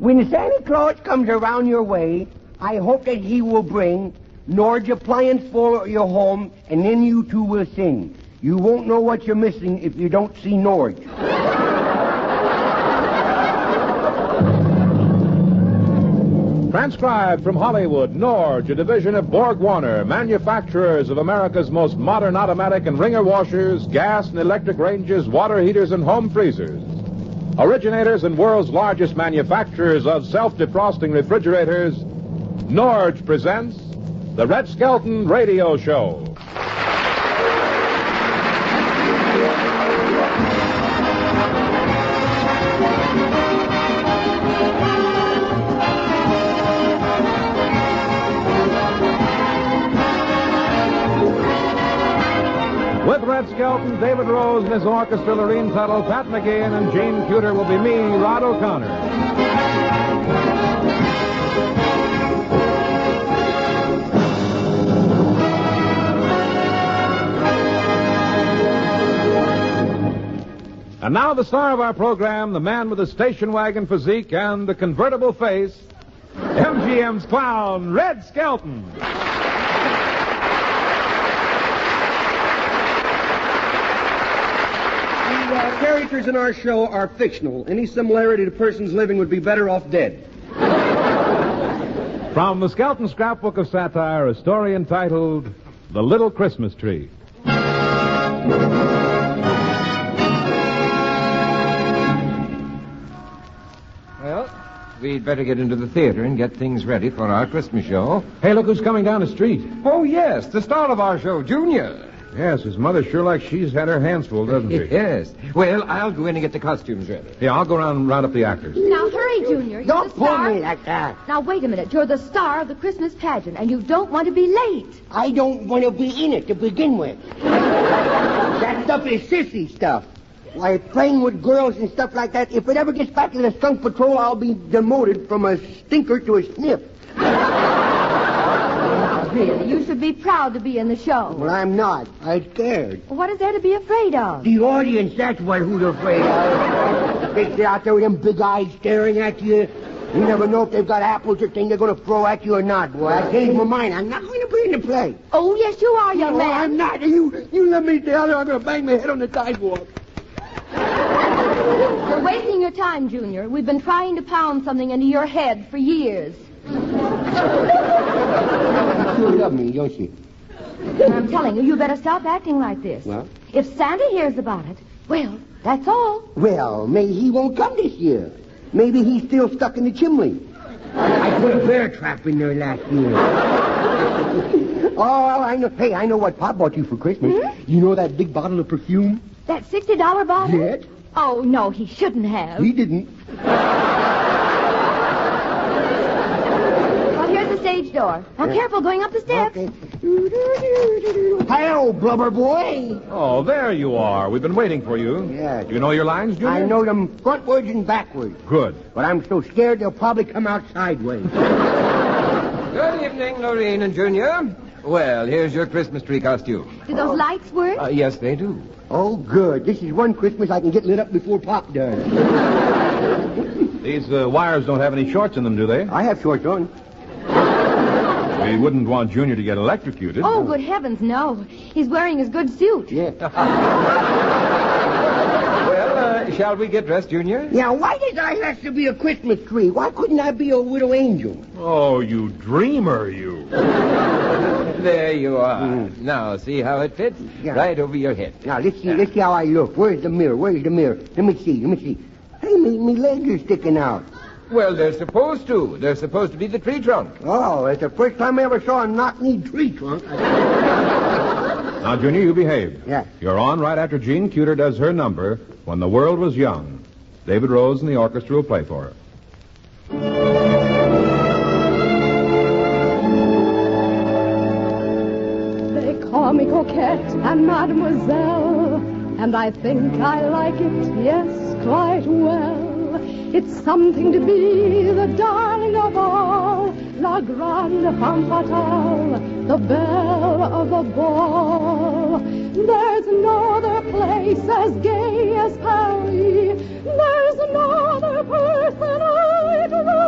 When Santa Claus comes around your way, I hope that he will bring Norge appliance for your home, and then you two will sing. You won't know what you're missing if you don't see Norge. Transcribed from Hollywood, Norge, a division of Borg Warner, manufacturers of America's most modern automatic and wringer washers, gas and electric ranges, water heaters, and home freezers. Originators and world's largest manufacturers of self-defrosting refrigerators, Norge presents the Red Skelton Radio Show. With Red Skelton, David Rose and his orchestra, Lorene Tuttle, Pat McGeehan, and Gene Cuter will be me, Rod O'Connor. And now the star of our program, the man with the station wagon physique and the convertible face, MGM's clown, Red Skelton. The characters in our show are fictional. Any similarity to persons living would be better off dead. From the Skelton Scrapbook of Satire, a story entitled The Little Christmas Tree. Well, we'd better get into the theater and get things ready for our Christmas show. Hey, look who's coming down the street. Oh, yes, the star of our show, Junior. Yes, his mother sure like she's had her hands full, doesn't she? Yes. Well, I'll go in and get the costumes ready. Yeah, I'll go around and round up the actors. Now, hurry, Junior. You're Don't the pull star. me like that. Now, wait a minute. You're the star of the Christmas pageant, and you don't want to be late. I don't want to be in it to begin with. That stuff is sissy stuff. Why, playing with girls and stuff like that, if it ever gets back to the skunk patrol, I'll be demoted from a stinker to a sniff. Really, you should be proud to be in the show. Well, I'm not. I'm scared. What is there to be afraid of? The audience, that's who's afraid of. They sit out there with them big eyes staring at you. You never know if they've got apples or things they're going to throw at you or not, boy. I changed my mind. I'm not going to be in the play. Oh, yes, you are, young No, man. I'm not. You let me down there, I'm going to bang my head on the sidewalk. You're wasting your time, Junior. We've been trying to pound something into your head for years. You love me, don't you? I'm telling you, you better stop acting like this. Well? If Santa hears about it, well, that's all. Well, maybe he won't come this year. Maybe he's still stuck in the chimney. I put a bear trap in there last year. Oh, I know. Hey, I know what Pop bought you for Christmas. Hmm? You know that big bottle of perfume? That $60 bottle? Yes. Oh, no, he shouldn't have. He didn't. Well, here's the stage door. Now, careful going up the steps. Okay. Hello, blubber boy. Oh, there you are. We've been waiting for you. Yes. Do you know your lines, Junior? I know them frontwards and backwards. Good. But I'm so scared they'll probably come out sideways. Good evening, Lorene and Junior. Well, here's your Christmas tree costume. Do those lights work? Yes, they do. Oh, good. This is one Christmas I can get lit up before Pop does. These wires don't have any shorts in them, do they? I have shorts on. We wouldn't want Junior to get electrocuted. Oh, good heavens, no. He's wearing his good suit. Yeah. Well, shall we get dressed, Junior? Now, why does I have to be a Christmas tree? Why couldn't I be a widow angel? Oh, you dreamer, you. There you are. Now, see how it fits? Yeah. Right over your head. Now, let's see how I look. Where's the mirror? Let me see. Hey, me legs are sticking out. Well, they're supposed to. They're supposed to be the tree trunk. Oh, it's the first time I ever saw a knock-knee tree trunk. Now, Junior, you behave. Yeah. You're on right after Gene Cuter does her number, When the World Was Young. David Rose and the orchestra will play for her. They call me coquette and mademoiselle, and I think I like it, yes, quite well. It's something to be the darling of all, la grande femme fatale, the belle of the ball. There's no other place as gay as Paris. There's no other person I'd rather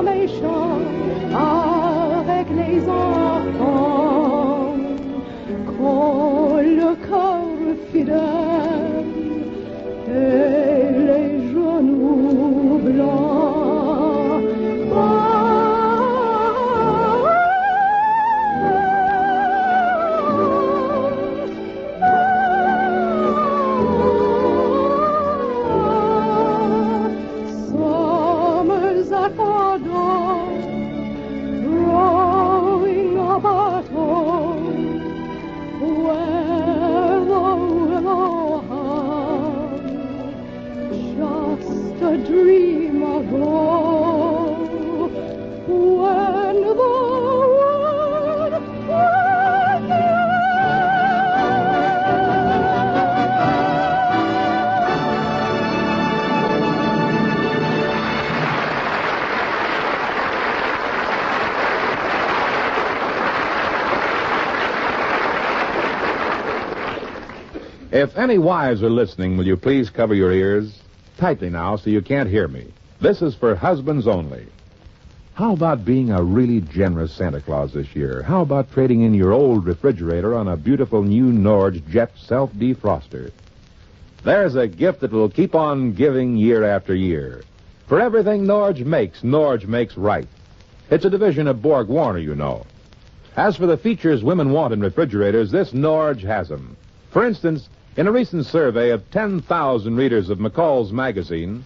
méchants avec les enfants. Quand le cœur fidèle et les genoux blancs. Summer's at our door, rowing a battle, where the willow hung, just a dream ago, when the world was young. If any wives are listening, will you please cover your ears? Tightly now so you can't hear me. This is for husbands only. How about being a really generous Santa Claus this year? How about trading in your old refrigerator on a beautiful new Norge Jet self-defroster? There's a gift that will keep on giving year after year. For everything Norge makes right. It's a division of Borg Warner, you know. As for the features women want in refrigerators, this Norge has them. For instance, in a recent survey of 10,000 readers of McCall's magazine,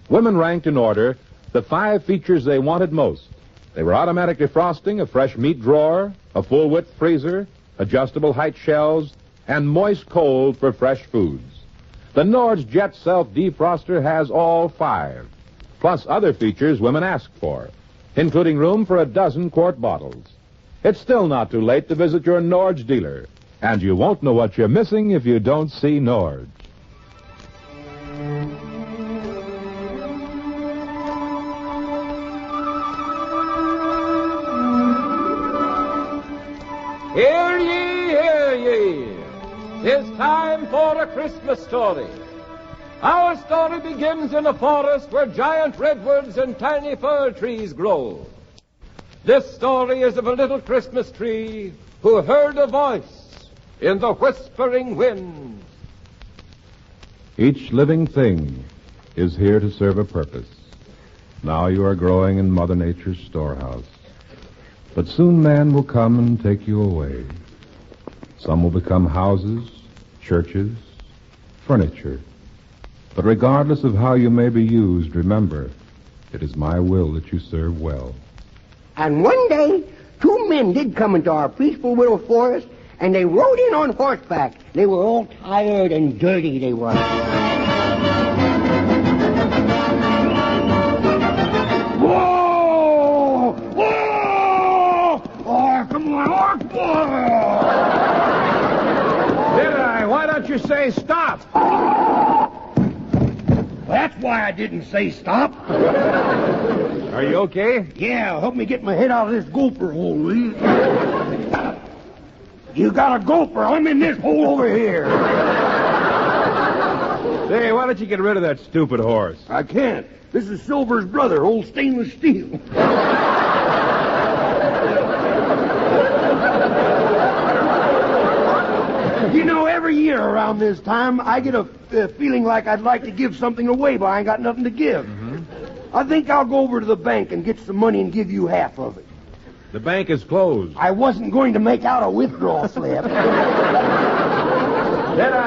women ranked in order the 5 features they wanted most. They were automatic defrosting, a fresh meat drawer, a full-width freezer, adjustable height shelves, and moist cold for fresh foods. The Norge Jet self-defroster has all 5, plus other features women asked for, including room for a dozen quart bottles. It's still not too late to visit your Norge dealer. And you won't know what you're missing if you don't see Norge. Hear ye, hear ye. 'Tis time for a Christmas story. Our story begins in a forest where giant redwoods and tiny fir trees grow. This story is of a little Christmas tree who heard a voice in the whispering wind. Each living thing is here to serve a purpose. Now you are growing in Mother Nature's storehouse. But soon man will come and take you away. Some will become houses, churches, furniture. But regardless of how you may be used, remember, it is my will that you serve well. And one day, 2 men did come into our peaceful little forest, and they rode in on horseback. They were all tired and dirty, they were. Whoa! Whoa! Oh, come on! Whoa! Did I? Why don't you say stop? That's why I didn't say stop. Are you okay? Yeah, help me get my head out of this gopher hole, will you? You got a gopher. I'm in this hole over here. Say, why don't you get rid of that stupid horse? I can't. This is Silver's brother, old stainless steel. You know, every year around this time, I get a feeling like I'd like to give something away, but I ain't got nothing to give. I think I'll go over to the bank and get some money and give you half of it. The bank is closed. I wasn't going to make out a withdrawal slip. Deadeye,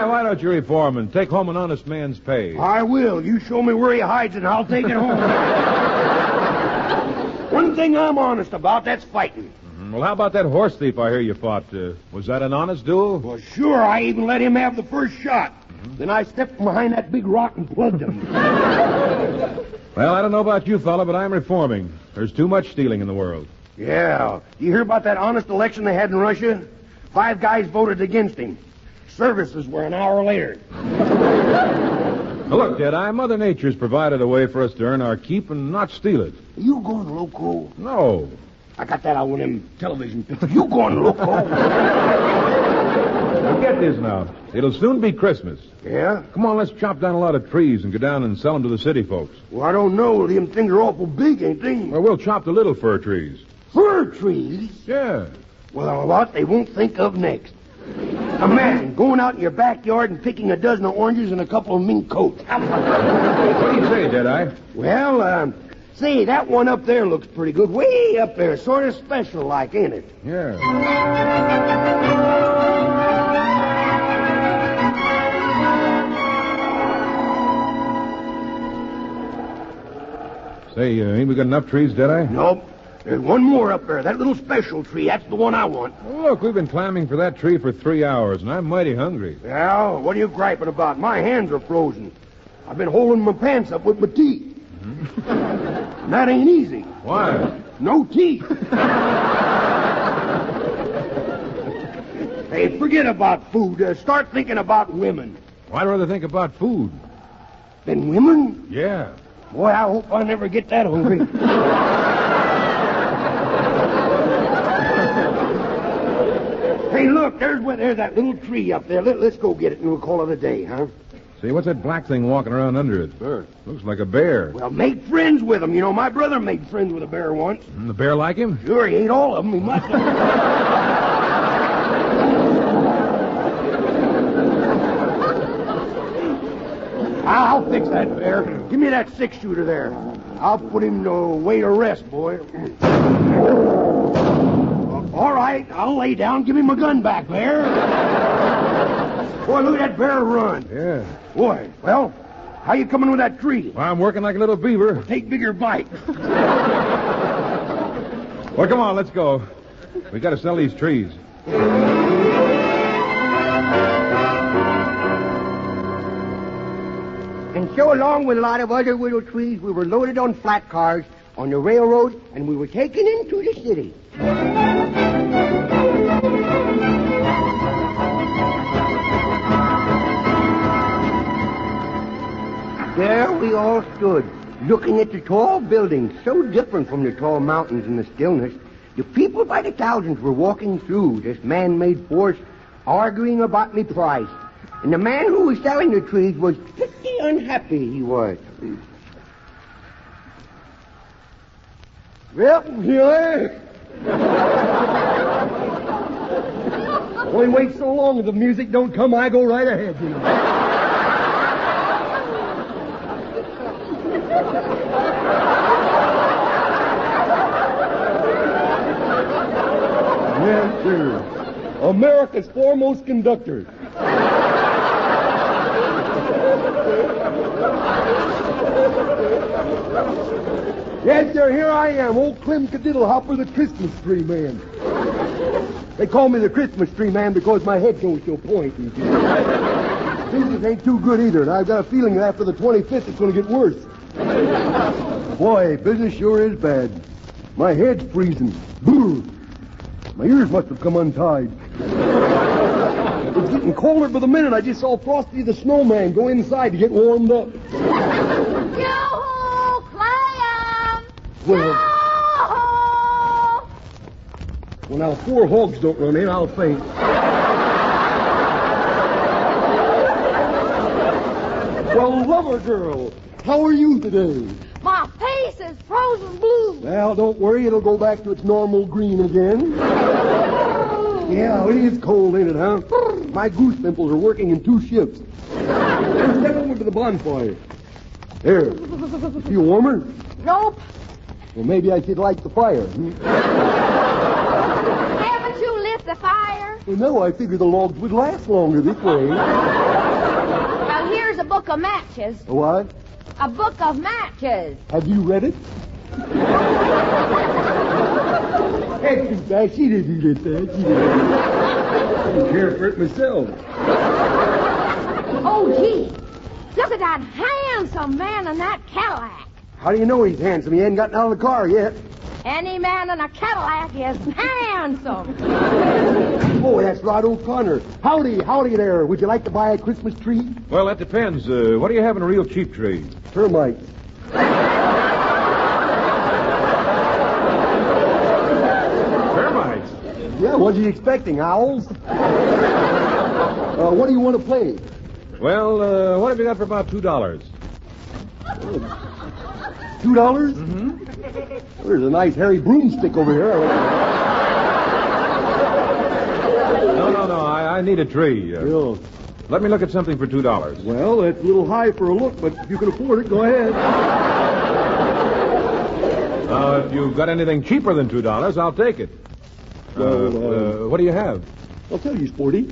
why don't you reform and take home an honest man's pay? I will. You show me where he hides it, and I'll take it home. One thing I'm honest about, that's fighting. Well, how about that horse thief I hear you fought? Was that an honest duel? Well, sure, I even let him have the first shot. Then I stepped behind that big rock and plugged him. Well, I don't know about you, fella, but I'm reforming. There's too much stealing in the world. Yeah. You hear about that honest election they had in Russia? 5 guys voted against him. Services were an hour later. Now, look, Deadeye, Mother Nature's provided a way for us to earn our keep and not steal it. You going loco? No. I got that out of one of them television pictures. You going loco? Now, get this now. It'll soon be Christmas. Yeah? Come on, let's chop down a lot of trees and go down and sell them to the city folks. Well, I don't know. Them things are awful big, ain't they? Well, we'll chop the little fir trees. Fir trees? Yeah. Well, what they won't think of next. Imagine going out in your backyard and picking a dozen of oranges and a couple of mink coats. What do you say, Deadeye? Well, say, that one up there looks pretty good. Way up there, sort of special like, ain't it? Yeah. Say, ain't we got enough trees, Deadeye? Nope. There's one more up there. That little special tree. That's the one I want. Well, look, we've been climbing for that tree for 3 hours, and I'm mighty hungry. Well, what are you griping about? My hands are frozen. I've been holding my pants up with my teeth. Mm-hmm. And that ain't easy. Why? No teeth. Hey, forget about food. Start thinking about women. Why do I think about food? Then women? Yeah. Boy, I hope I never get that hungry. Hey, look, there's that little tree up there. Let's go get it and we'll call it a day, huh? Say, what's that black thing walking around under it? Bird. Looks like a bear. Well, make friends with him. You know, my brother made friends with a bear once. The bear like him? Sure, he ate all of them. He must have. I'll fix that bear. Give me that 6-shooter there. I'll put him away to rest, boy. All right, I'll lay down. Give me my gun back, bear. Boy, look at that bear run. Yeah. Boy, well, how you coming with that tree? Well, I'm working like a little beaver. Take bigger bite. Well, come on, let's go. We got to sell these trees. And so along with a lot of other willow trees, we were loaded on flat cars on the railroad, and we were taken into the city. There we all stood, looking at the tall buildings, so different from the tall mountains in the stillness. The people by the thousands were walking through this man-made forest, arguing about the price. And the man who was selling the trees was pretty unhappy, he was. Well, here I am. Only wait so long if the music don't come, I go right ahead, you know. Yes, sir. America's foremost conductor. Yes, sir, here I am, old Clem Cadiddlehopper, the Christmas tree man. They call me the Christmas tree man because my head goes to a point. Business ain't too good either, and I've got a feeling that after the 25th it's going to get worse. Boy, business sure is bad. My head's freezing. Boo! My ears must have come untied. It's getting colder by the minute. I just saw Frosty the Snowman go inside to get warmed up. Yoo-hoo, Clam! Well, Yoo-hoo! well, now, 4 hogs don't run in, I'll faint. Well, lover girl, how are you today? My face is frozen blue. Well, don't worry, it'll go back to its normal green again. Yeah, it is cold, ain't it, huh? My goose pimples are working in 2 shifts. Step over to the bonfire. There. Feel warmer? Nope. Well, maybe I should light the fire. Haven't you lit the fire? Well, no, I figured the logs would last longer this way. Now, here's a book of matches. What? A book of matches. Have you read it? That's too bad. She didn't get that. She didn't. I didn't care for it myself. Oh, gee. Look at that handsome man in that Cadillac. How do you know he's handsome? He ain't gotten out of the car yet. Any man in a Cadillac is handsome. Oh, that's Rod O'Connor. Howdy there. Would you like to buy a Christmas tree? Well, that depends. What do you have in a real cheap tree? Termites. Termites. Yeah, what are you expecting, owls? What do you want to play? Well, what have you got for about $2? $2? Mm-hmm. There's a nice hairy broomstick over here. No, I need a tree. Let me look at something for $2. Well, that's a little high for a look, but if you can afford it, go ahead. If you've got anything cheaper than $2, I'll take it. What do you have? I'll tell you, Sporty.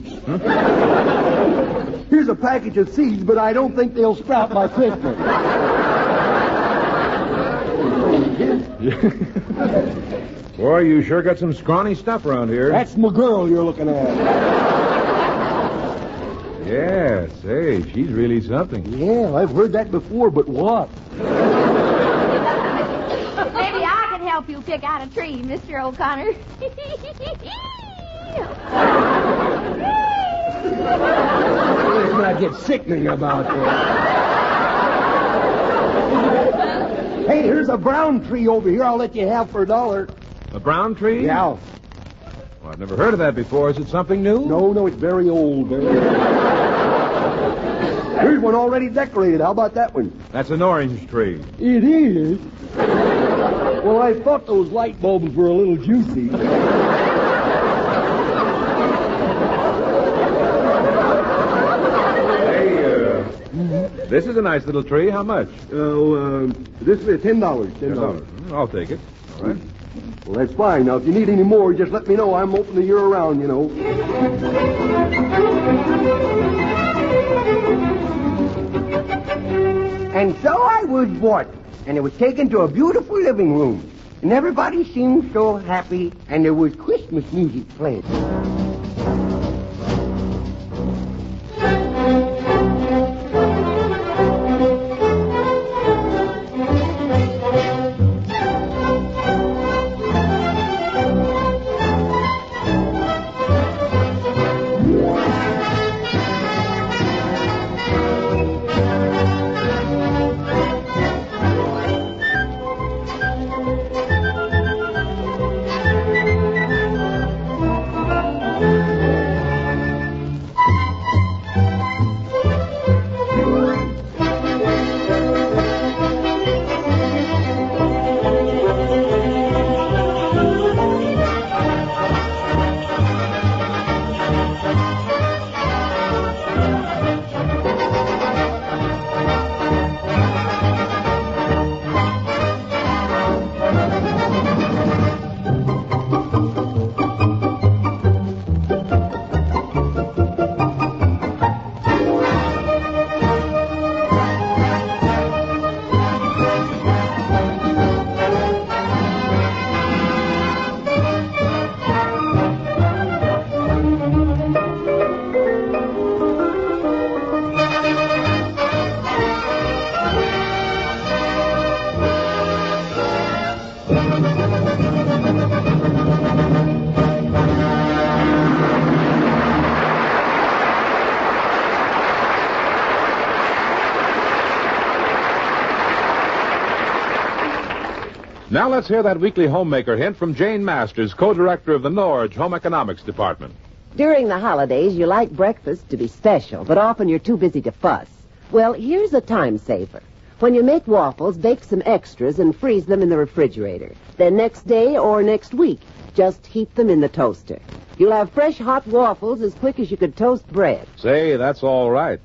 Here's a package of seeds, but I don't think they'll sprout by Christmas. Boy, you sure got some scrawny stuff around here. That's my girl you're looking at. Yes, hey, she's really something. Yeah, I've heard that before, but what? Maybe I can help you pick out a tree, Mr. O'Connor. Let's not get sickening about this. Hey, here's a brown tree over here. I'll let you have for $1. A brown tree? Yeah. Well, I've never heard of that before. Is it something new? No, it's very old. Very old. Here's one already decorated. How about that one? That's an orange tree. It is? Well, I thought those light bulbs were a little juicy. This is a nice little tree. How much? This is $10. $10. I'll take it. All right. Well, that's fine. Now, if you need any more, just let me know. I'm open the year around, you know. And so I was bought, and it was taken to a beautiful living room. And everybody seemed so happy, and there was Christmas music playing. Now let's hear that weekly homemaker hint from Jane Masters, co-director of the Norge Home Economics Department. During the holidays, you like breakfast to be special, but often you're too busy to fuss. Well, here's a time saver. When you make waffles, bake some extras and freeze them in the refrigerator. Then next day or next week, just heat them in the toaster. You'll have fresh hot waffles as quick as you could toast bread. Say, that's all right.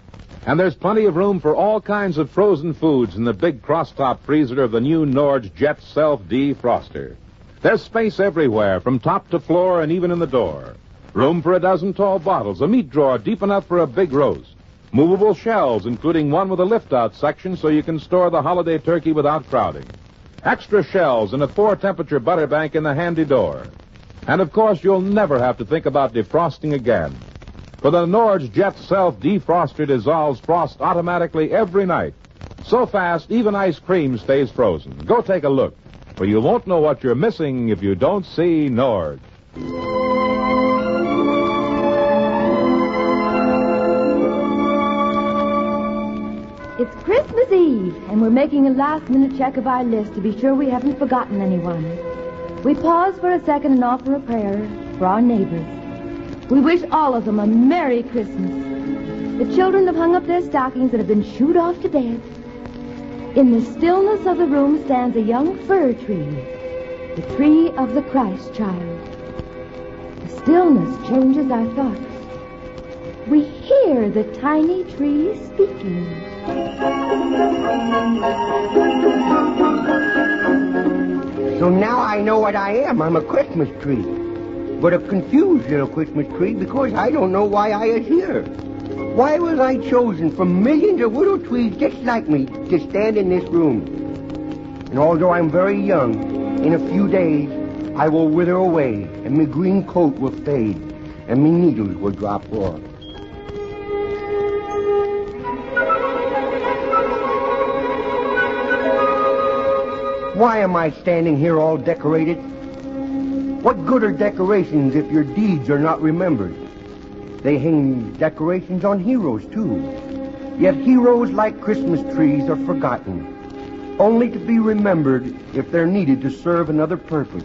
And there's plenty of room for all kinds of frozen foods in the big cross-top freezer of the new Norge Jet Self-Defroster. There's space everywhere, from top to floor and even in the door. Room for a dozen tall bottles, a meat drawer deep enough for a big roast. Movable shelves, including one with a lift-out section so you can store the holiday turkey without crowding. Extra shelves and a 4-temperature butter bank in the handy door. And, of course, you'll never have to think about defrosting again. For the Norge Jet Self-Defroster dissolves frost automatically every night. So fast, even ice cream stays frozen. Go take a look, for you won't know what you're missing if you don't see Norge. It's Christmas Eve, and we're making a last-minute check of our list to be sure we haven't forgotten anyone. We pause for a second and offer a prayer for our neighbors. We wish all of them a Merry Christmas The children have hung up their stockings and have been shooed off to bed. In the stillness of the room stands a young fir tree, the tree of the Christ child. The stillness changes our thoughts. We hear the tiny tree speaking. So now I know what I am. I'm a Christmas tree. But a confused little Christmas tree because I don't know why I is here. Why was I chosen from millions of little trees just like me to stand in this room? And although I'm very young, in a few days I will wither away, and my green coat will fade, and my needles will drop off. Why am I standing here all decorated? What good are decorations if your deeds are not remembered? They hang decorations on heroes, too. Yet heroes, like Christmas trees, are forgotten, only to be remembered if they're needed to serve another purpose.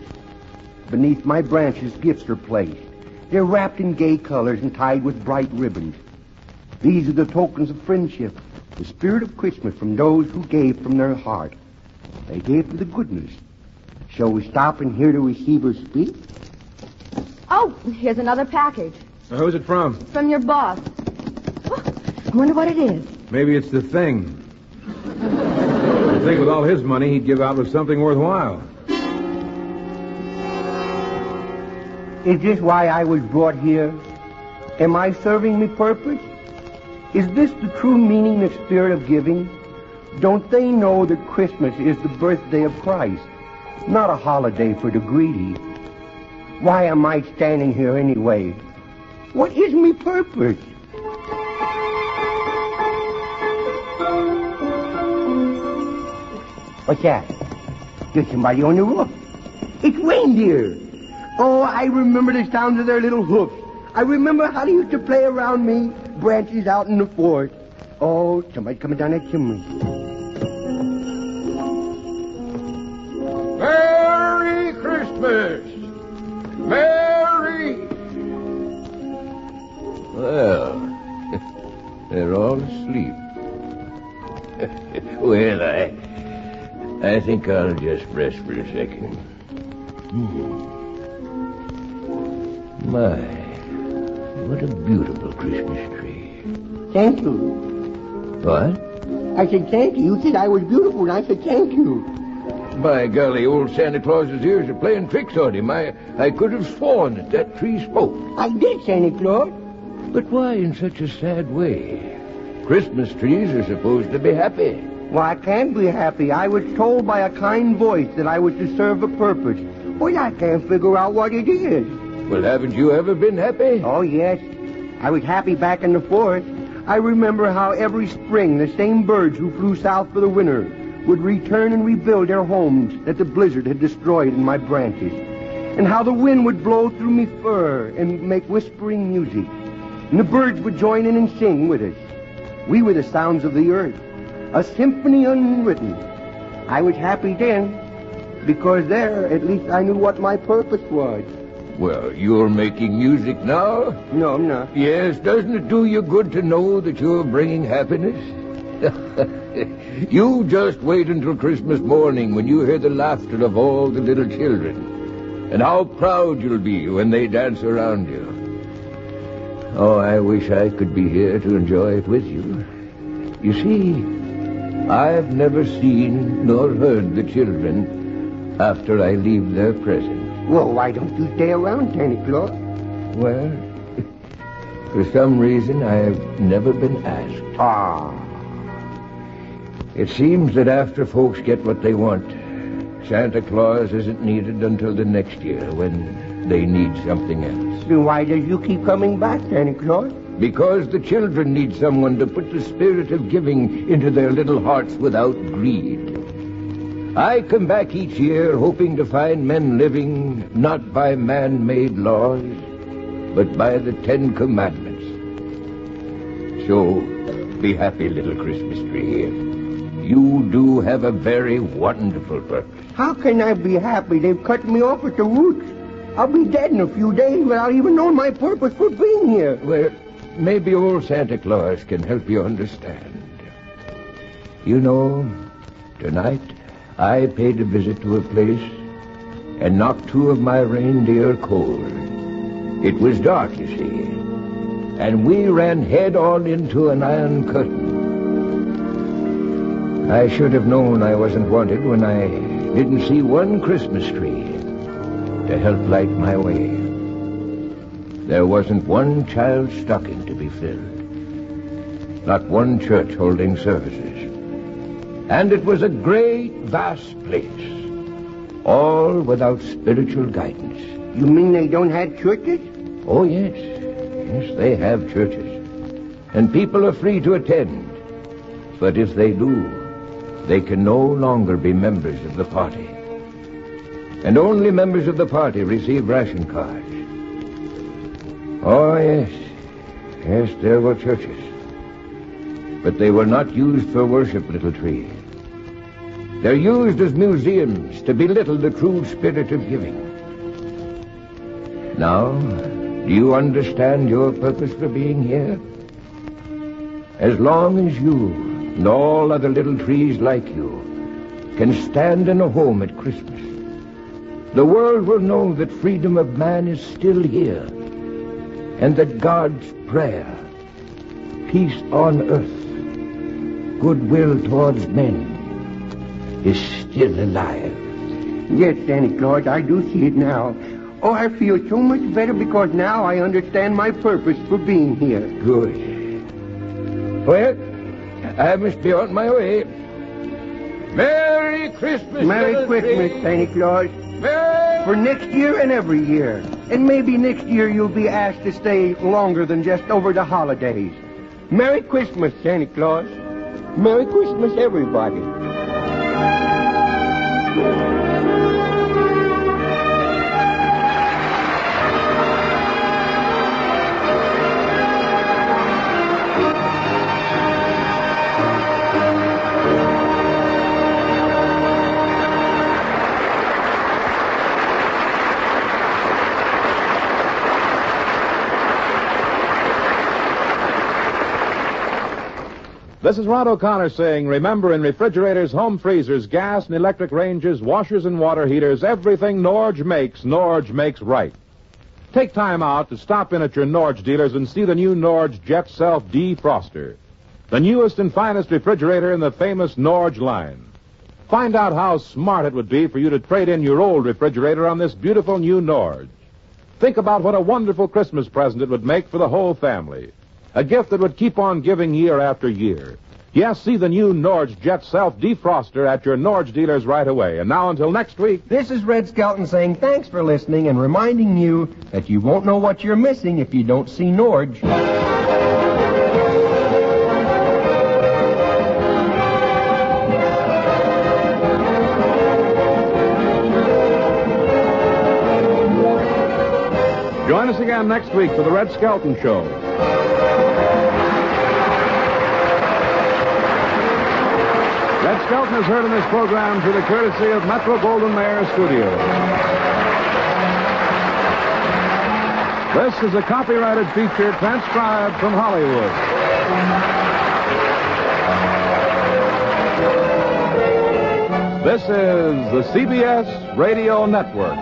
Beneath my branches, gifts are placed. They're wrapped in gay colors and tied with bright ribbons. These are the tokens of friendship, the spirit of Christmas from those who gave from their heart. They gave for the goodness. Shall we stop and hear the receiver speak? Oh, here's another package. Who's it from? From your boss. Oh, I wonder what it is. Maybe it's the thing. I think with all his money, he'd give out with something worthwhile. Is this why I was brought here? Am I serving me purpose? Is this the true meaning, the spirit of giving? Don't they know that Christmas is the birthday of Christ, not a holiday for the greedy? Why am I standing here anyway? What is my purpose? What's that? There's somebody on the roof. It's reindeer. Oh, I remember the sounds of their little hoofs. I remember how they used to play around me, branches out in the forest. Oh, somebody's coming down that chimney. Merry Christmas! Merry! Well, they're all asleep. Well, I think I'll just rest for a second. My, what a beautiful Christmas tree. Thank you. What? I said thank you. You said I was beautiful, and I said thank you. By golly, old Santa Claus's ears are playing tricks on him. I could have sworn that tree spoke. I did, Santa Claus. But why in such a sad way? Christmas trees are supposed to be happy. Well, I can't be happy. I was told by a kind voice that I was to serve a purpose. Well, I can't figure out what it is. Well, haven't you ever been happy? Oh, yes. I was happy back in the forest. I remember how every spring the same birds who flew south for the winter would return and rebuild their homes that the blizzard had destroyed in my branches, and how the wind would blow through me fur and make whispering music, and the birds would join in and sing with us. We were the sounds of the earth, a symphony unwritten. I was happy then, because there at least I knew what my purpose was. Well, you're making music now? No, I'm not. Yes, doesn't it do you good to know that you're bringing happiness? You just wait until Christmas morning when you hear the laughter of all the little children, and how proud you'll be when they dance around you. Oh, I wish I could be here to enjoy it with you. You see, I've never seen nor heard the children after I leave their presence. Well, why don't you stay around, Santa Claus? Well, for some reason I've never been asked. Ah. It seems that after folks get what they want, Santa Claus isn't needed until the next year when they need something else. Then why does you keep coming back, Santa Claus? Because the children need someone to put the spirit of giving into their little hearts without greed. I come back each year hoping to find men living not by man-made laws, but by the 10 Commandments. So, be happy, little Christmas tree. You do have a very wonderful purpose. How can I be happy? They've cut me off at the roots. I'll be dead in a few days without even knowing my purpose for being here. Well, maybe old Santa Claus can help you understand. You know, tonight I paid a visit to a place and knocked 2 of my reindeer cold. It was dark, you see, and we ran head-on into an iron curtain. I should have known I wasn't wanted when I didn't see one Christmas tree to help light my way. There wasn't one child's stocking to be filled, not one church holding services. And it was a great, vast place, all without spiritual guidance. You mean they don't have churches? Oh, yes. Yes, they have churches. And people are free to attend. But if they do, they can no longer be members of the party. And only members of the party receive ration cards. Oh, yes. Yes, there were churches. But they were not used for worship, little tree. They're used as museums to belittle the true spirit of giving. Now, do you understand your purpose for being here? As long as you and all other little trees like you can stand in a home at Christmas, the world will know that freedom of man is still here, and that God's prayer, peace on earth, goodwill towards men, is still alive. Yes, Santa Claus, I do see it now. Oh, I feel so much better because now I understand my purpose for being here. Good. Well, I must be on my way. Merry Christmas, Merry Christmas, Santa Claus. For next year and every year. And maybe next year you'll be asked to stay longer than just over the holidays. Merry Christmas, Santa Claus. Merry Christmas, everybody. This is Rod O'Connor saying, remember, in refrigerators, home freezers, gas and electric ranges, washers and water heaters, everything Norge makes right. Take time out to stop in at your Norge dealers and see the new Norge Jet Self Defroster, the newest and finest refrigerator in the famous Norge line. Find out how smart it would be for you to trade in your old refrigerator on this beautiful new Norge. Think about what a wonderful Christmas present it would make for the whole family. A gift that would keep on giving year after year. Yes, see the new Norge Jet Self Defroster at your Norge dealers right away. And now until next week. This is Red Skelton saying thanks for listening and reminding you that you won't know what you're missing if you don't see Norge. Join us again next week for the Red Skelton Show. Red Skelton is heard in this program through the courtesy of Metro-Goldwyn-Mayer Studios. This is a copyrighted feature transcribed from Hollywood. This is the CBS Radio Network.